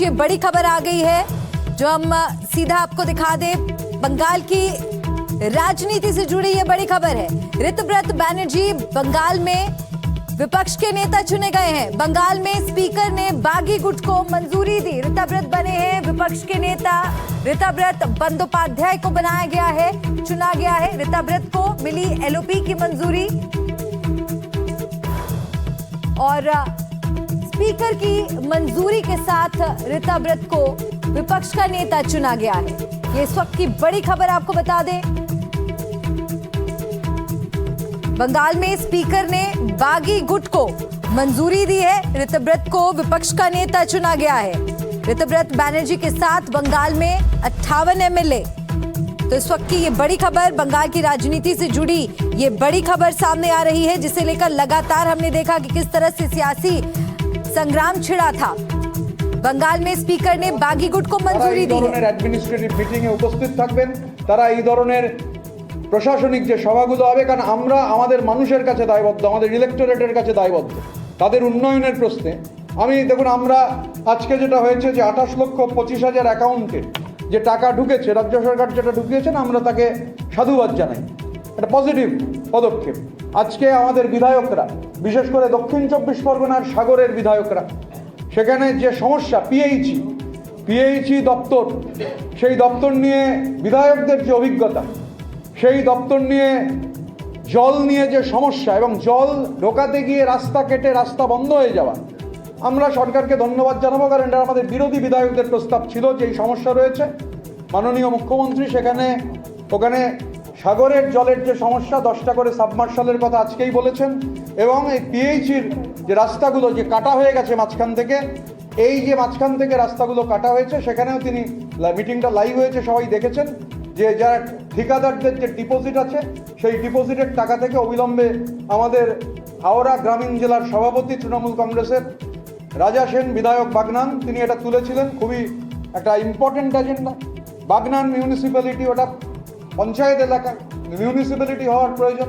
ये बड़ी खबर आ गई है जो हम सीधा आपको दिखा दे। बंगाल की राजनीति से जुड़ी ये बड़ी खबर है। ऋतव्रत बैनर्जी बंगाल में विपक्ष के नेता चुने गए हैं। बंगाल में स्पीकर ने बागी गुट को मंजूरी दी। ऋतव्रत बने हैं विपक्ष के नेता। ऋतव्रत बंदोपाध्याय को बनाया गया है, चुना गया है। ऋतव्रत को मिली एलओपी की मंजूरी और स्पीकर की मंजूरी के साथ ऋतव्रत को विपक्ष का नेता चुना गया है। ये इस वक्त की बड़ी खबर आपको बता दें। बंगाल में स्पीकर ने बागी गुट को मंजूरी दी है। ऋतव्रत को विपक्ष का नेता चुना गया है। ऋतव्रत बैनर्जी के साथ बंगाल में 58 एमएलए। तो इस वक्त की ये बड़ी खबर, बंगाल की राजनीति से जुड़ी ये बड़ी खबर सामने आ रही है, जिसे लेकर लगातार हमने देखा कि किस तरह से सियासी संग्राम छिड़ा था। बंगाल में स्पीकर ने बागी गुट को मंजूरी दी है। অ্যাডমিনিস্ট্রেটিভ মিটিং এ উপস্থিত থাকবেন, তারা এই ধরনের প্রশাসনিক যে সভাগুলো হবে, কারণ আমরা আমাদের মানুষের কাছে দায়বদ্ধ, আমাদের ইলেক্টোরেটের কাছে দায়বদ্ধ তাদের উন্নয়নের প্রশ্নে। আমি দেখুন, আমরা আজকে যেটা হয়েছে যে 28,25,000 অ্যাকাউন্টে যে টাকা ঢুকেছে, রাজ্য সরকার যেটা ঢুকিয়েছেন, আমরা তাকে সাধুবাদ জানাই। এটা পজিটিভ পদক্ষেপ। আজকে আমাদের বিধায়করা, বিশেষ করে দক্ষিণ 24 পরগনার সাগরের বিধায়করা, সেখানে যে সমস্যা পিএইচই দপ্তর, সেই দপ্তর নিয়ে বিধায়কদের যে অভিজ্ঞতা, সেই দপ্তর নিয়ে জল নিয়ে যে সমস্যা এবং জল ঢোকাতে গিয়ে রাস্তা কেটে রাস্তা বন্ধ হয়ে যাওয়া, আমরা সরকারকে ধন্যবাদ জানাবো, কারণ এটা আমাদের বিরোধী বিধায়কদের প্রস্তাব ছিল যে এই সমস্যা রয়েছে। মাননীয় মুখ্যমন্ত্রী ওখানে সাগরের জলের যে সমস্যা, 10টা করে সাবমার্শালের কথা আজকেই বলেছেন, এবং এই পিএইচির যে রাস্তাগুলো যে কাটা হয়ে গেছে মাঝখান থেকে, এই যে মাঝখান থেকে রাস্তাগুলো কাটা হয়েছে, সেখানেও তিনি মিটিংটা লাইভ হয়েছে, সবাই দেখেছেন যে যারা ঠিকাদারদের যে ডিপোজিট আছে, সেই ডিপোজিটের টাকা থেকে অবিলম্বে আমাদের হাওড়া গ্রামীণ জেলার সভাপতি তৃণমূল কংগ্রেসের রাজা সেন, বিধায়ক বাগনান, তিনি এটা তুলেছিলেন। খুবই একটা ইম্পর্টেন্ট এজেন্ডা। বাগনান মিউনিসিপ্যালিটি, ওটা পঞ্চায়েত এলাকা, মিউনিসিপ্যালিটি হওয়ার প্রয়োজন।